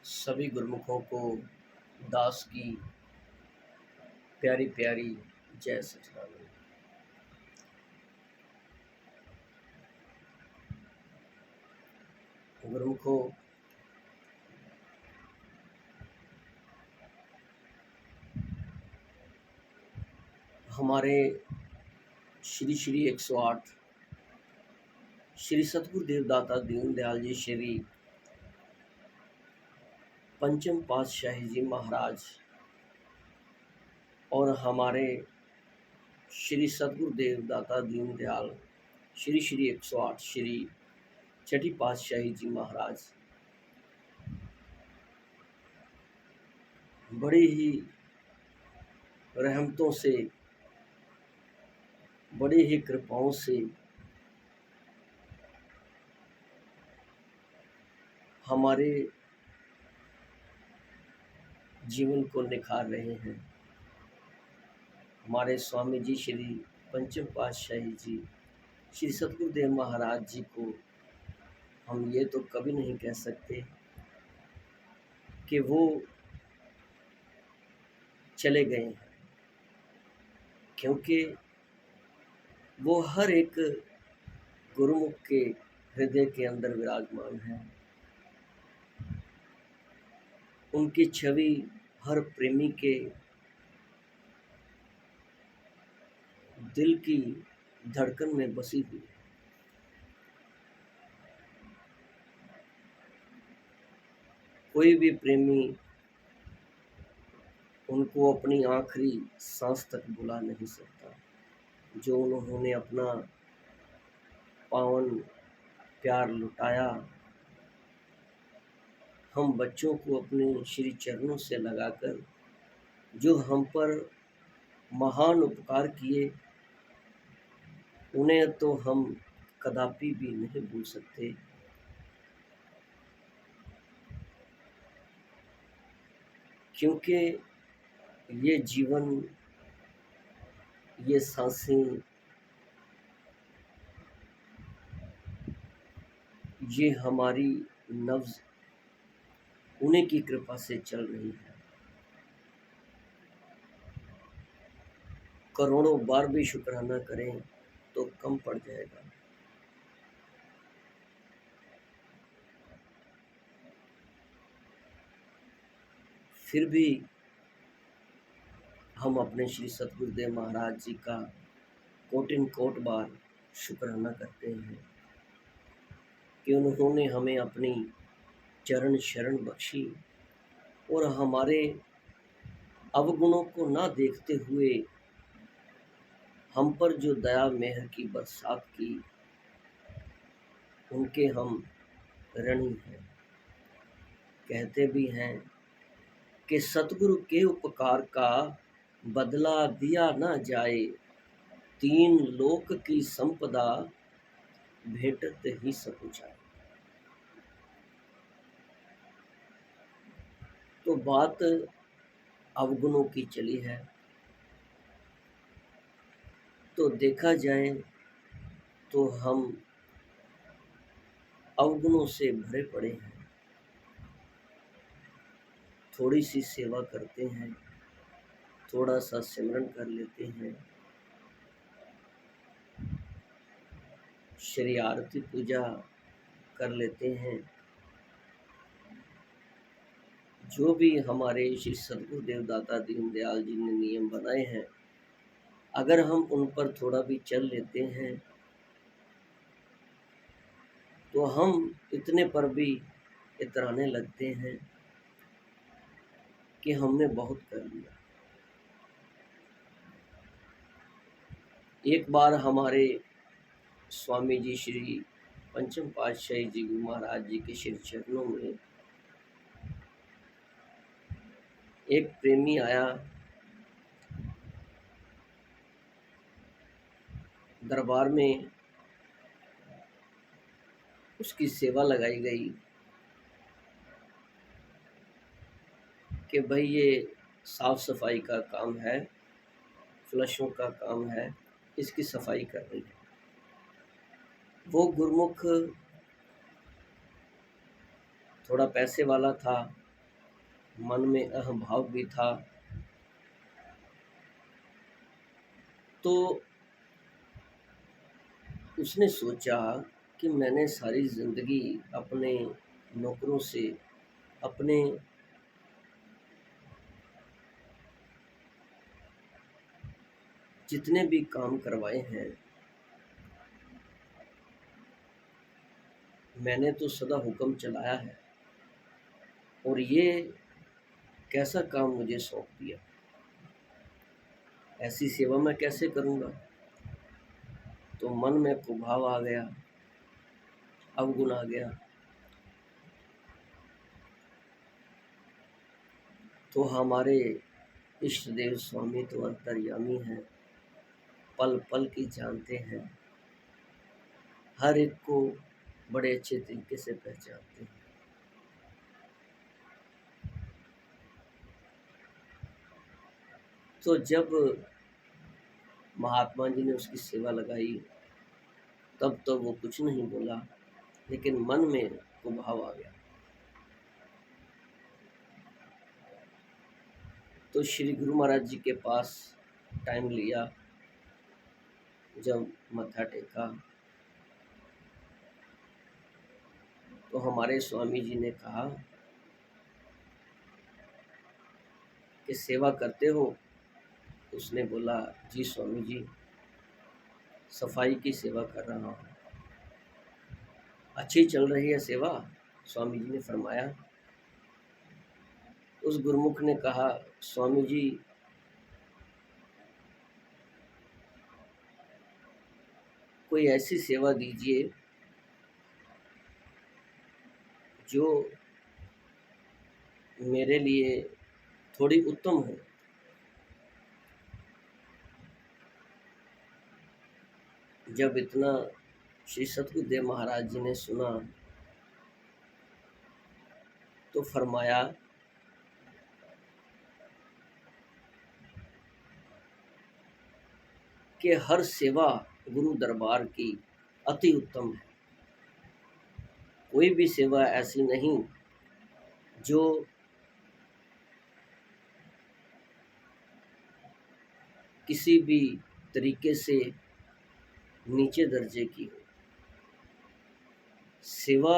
सभी गुरुमुखों को दास की प्यारी प्यारी जय सचिदानंद। गुरुमुखों, हमारे श्री श्री 108 श्री सतगुरु देवदाता दीनदयाल जी श्री पंचम पातशाही जी महाराज और हमारे श्री सतगुरु देवदाता दीनदयाल श्री श्री 108 श्री छठी पातशाही जी महाराज बड़ी ही रहमतों से, बड़ी ही कृपाओं से हमारे जीवन को निखार रहे हैं। हमारे स्वामी जी श्री पंचम पातशाही जी श्री सतगुरुदेव महाराज जी को हम ये तो कभी नहीं कह सकते कि वो चले गए हैं, क्योंकि वो हर एक गुरुमुख के हृदय के अंदर विराजमान है। उनकी छवि हर प्रेमी के दिल की धड़कन में बसी हुई है। कोई भी प्रेमी उनको अपनी आखिरी सांस तक भुला नहीं सकता। जो उन्होंने अपना पावन प्यार लुटाया, हम बच्चों को अपने श्री चरणों से लगाकर जो हम पर महान उपकार किए, उन्हें तो हम कदापि भी नहीं भूल सकते। क्योंकि ये जीवन, ये सांसें, ये हमारी नब्ज़ उन्हीं की कृपा से चल रही है। करोड़ों बार भी शुक्राना करें तो कम पड़ जाएगा। फिर भी हम अपने श्री सतगुरुदेव महाराज जी का कोटिन कोट बार शुक्राना करते हैं कि उन्होंने हमें अपनी चरण शरण बख्शी और हमारे अवगुणों को ना देखते हुए हम पर जो दया मेहर की बरसात की, उनके हम ऋणी हैं। कहते भी हैं कि सतगुरु के उपकार का बदला दिया ना जाए, तीन लोक की संपदा भेंटत ही सब जाए। तो बात अवगुणों की चली है, तो देखा जाए तो हम अवगुणों से भरे पड़े हैं। थोड़ी सी सेवा करते हैं, थोड़ा सा सिमरन कर लेते हैं, श्री आरती पूजा कर लेते हैं। जो भी हमारे श्री सतगुरु देवदाता दीनदयाल जी ने नियम बनाए हैं, अगर हम उन पर थोड़ा भी चल लेते हैं तो हम इतने पर भी इतराने लगते हैं कि हमने बहुत कर लिया। एक बार हमारे स्वामी जी श्री पंचम पातशाही जी महाराज जी के श्री चरणों में एक प्रेमी आया। दरबार में उसकी सेवा लगाई गई कि भाई ये साफ सफाई का काम है, फ्लशों का काम है, इसकी सफाई कर रही है। वो गुरुमुख थोड़ा पैसे वाला था, मन में अहंभाव भी था। तो उसने सोचा कि मैंने सारी ज़िंदगी अपने नौकरों से, अपने जितने भी काम करवाए हैं, मैंने तो सदा हुक्म चलाया है, और ये कैसा काम मुझे सौंप दिया, ऐसी सेवा मैं कैसे करूँगा। तो मन में कुभाव आ गया, अवगुण आ गया। तो हमारे इष्ट देव स्वामी तो अंतर्यामी हैं, पल पल की जानते हैं, हर एक को बड़े अच्छे तरीके से पहचानते हैं। तो जब महात्मा जी ने उसकी सेवा लगाई, तब तो वो कुछ नहीं बोला, लेकिन मन में कुभाव आ गया। तो श्री गुरु महाराज जी के पास टाइम लिया, जब मत्था टेका, तो हमारे स्वामी जी ने कहा कि सेवा करते हो। उसने बोला, जी स्वामी जी, सफाई की सेवा कर रहा हूँ। अच्छी चल रही है सेवा? स्वामी जी ने फरमाया। उस गुरुमुख ने कहा, स्वामी जी, कोई ऐसी सेवा दीजिए जो मेरे लिए थोड़ी उत्तम हो। जब इतना श्री सतगुरुदेव महाराज जी ने सुना, तो फरमाया कि हर सेवा गुरु दरबार की अति उत्तम है। कोई भी सेवा ऐसी नहीं जो किसी भी तरीके से नीचे दर्जे की हो। सेवा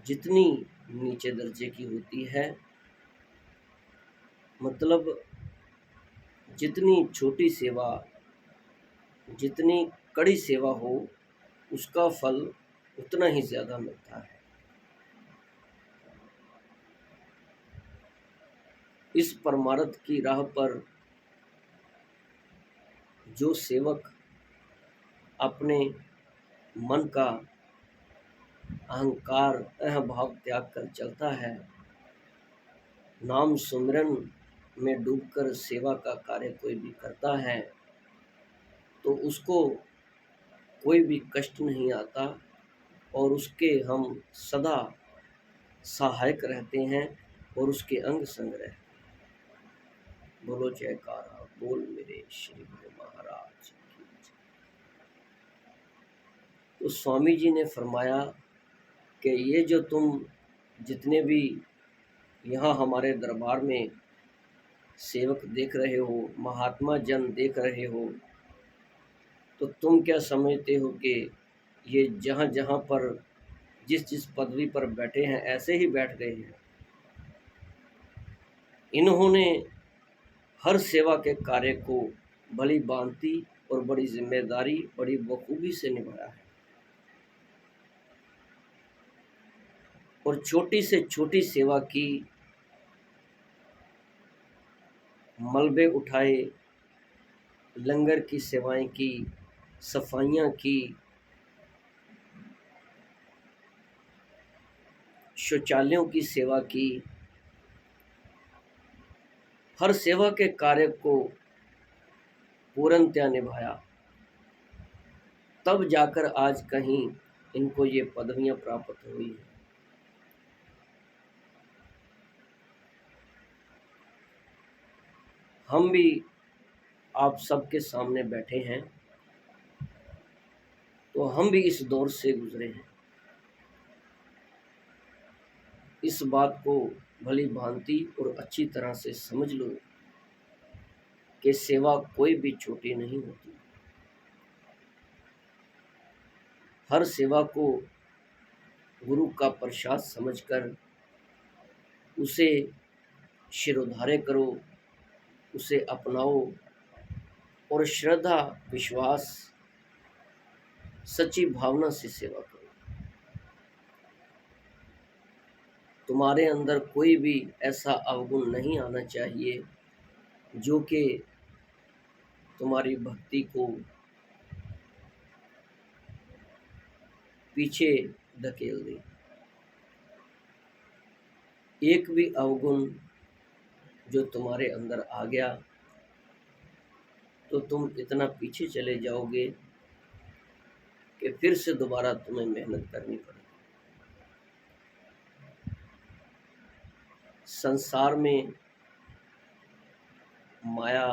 जितनी नीचे दर्जे की होती है, मतलब जितनी छोटी सेवा, जितनी कड़ी सेवा हो, उसका फल उतना ही ज़्यादा मिलता है। इस परमार्थ की राह पर जो सेवक अपने मन का अहंकार, अहंभाव त्याग कर चलता है, नाम सुमिरन में डूबकर सेवा का कार्य कोई भी करता है, तो उसको कोई भी कष्ट नहीं आता, और उसके हम सदा सहायक रहते हैं, और उसके अंग संग रहते हैं। बोलो जयकारा बोल मेरे श्री गुरु महाराज की जय। तो स्वामी जी ने फरमाया कि ये जो तुम जितने भी यहाँ हमारे दरबार में सेवक देख रहे हो, महात्मा जन देख रहे हो, तो तुम क्या समझते हो कि ये जहाँ जहाँ पर जिस जिस पदवी पर बैठे हैं ऐसे ही बैठ गए हैं? इन्होंने हर सेवा के कार्य को भली भांति और बड़ी जिम्मेदारी, बड़ी बखूबी से निभाया है, और छोटी से छोटी सेवा की, मलबे उठाए, लंगर की सेवाएं की, सफाइयाँ की, शौचालयों की सेवा की, हर सेवा के कार्य को पूर्णतया निभाया, तब जाकर आज कहीं इनको ये पदवियां प्राप्त हुई हैं। हम भी आप सबके सामने बैठे हैं, तो हम भी इस दौर से गुजरे हैं। इस बात को भली भांति और अच्छी तरह से समझ लो कि सेवा कोई भी छोटी नहीं होती। हर सेवा को गुरु का प्रसाद समझकर उसे शिरोधार्य करो, उसे अपनाओ और श्रद्धा, विश्वास, सच्ची भावना से सेवा करो। तुम्हारे अंदर कोई भी ऐसा अवगुण नहीं आना चाहिए जो कि तुम्हारी भक्ति को पीछे धकेल दे। एक भी अवगुण जो तुम्हारे अंदर आ गया तो तुम इतना पीछे चले जाओगे कि फिर से दोबारा तुम्हें मेहनत करनी पड़ेगी। संसार में माया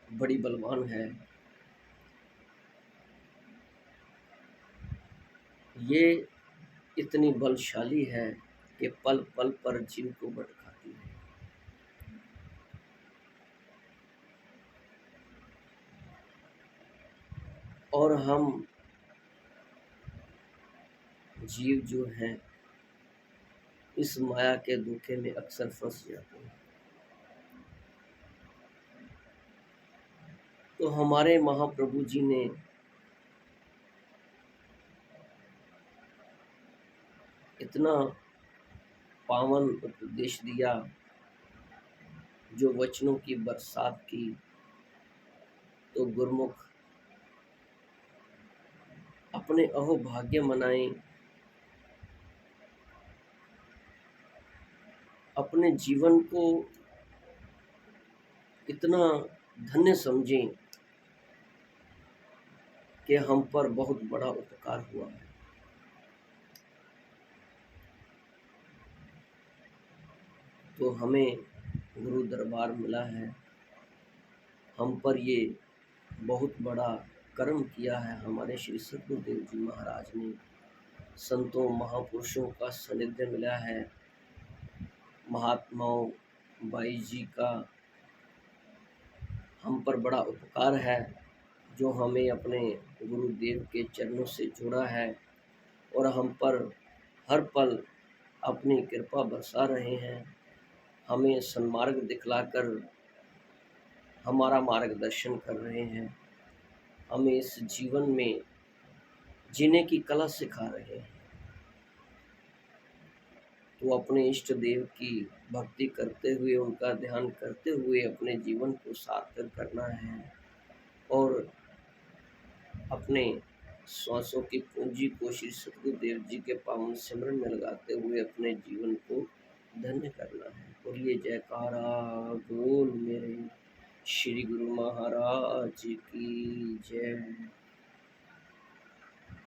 बड़ी बलवान है। ये इतनी बलशाली है कि पल पल पर जीव को भटकाती है। और हम जीव जो हैं इस माया के धोखे में अक्सर फंस जाते हैं। तो हमारे महाप्रभु जी ने इतना पावन उपदेश दिया, जो वचनों की बरसात की, तो गुरमुख अपने अहोभाग्य मनाएं, अपने जीवन को इतना धन्य समझें कि हम पर बहुत बड़ा उपकार हुआ है। तो हमें गुरु दरबार मिला है, हम पर ये बहुत बड़ा कर्म किया है। हमारे श्री सद्गुरुदेव जी महाराज ने, संतों महापुरुषों का सानिध्य मिला है, महात्माओं बाई जी का हम पर बड़ा उपकार है, जो हमें अपने गुरुदेव के चरणों से जुड़ा है और हम पर हर पल अपनी कृपा बरसा रहे हैं। हमें सन्मार्ग दिखलाकर हमारा मार्गदर्शन कर रहे हैं, हमें इस जीवन में जीने की कला सिखा रहे हैं। तो अपने इष्ट देव की भक्ति करते हुए, उनका ध्यान करते हुए अपने जीवन को सार्थक करना है और अपने श्वासों की पूंजी को श्री सद्गुरुदेव जी के पावन सिमरन में लगाते हुए अपने जीवन को धन्य करना है। और ये जयकारा बोल मेरे श्री गुरु महाराज की जय।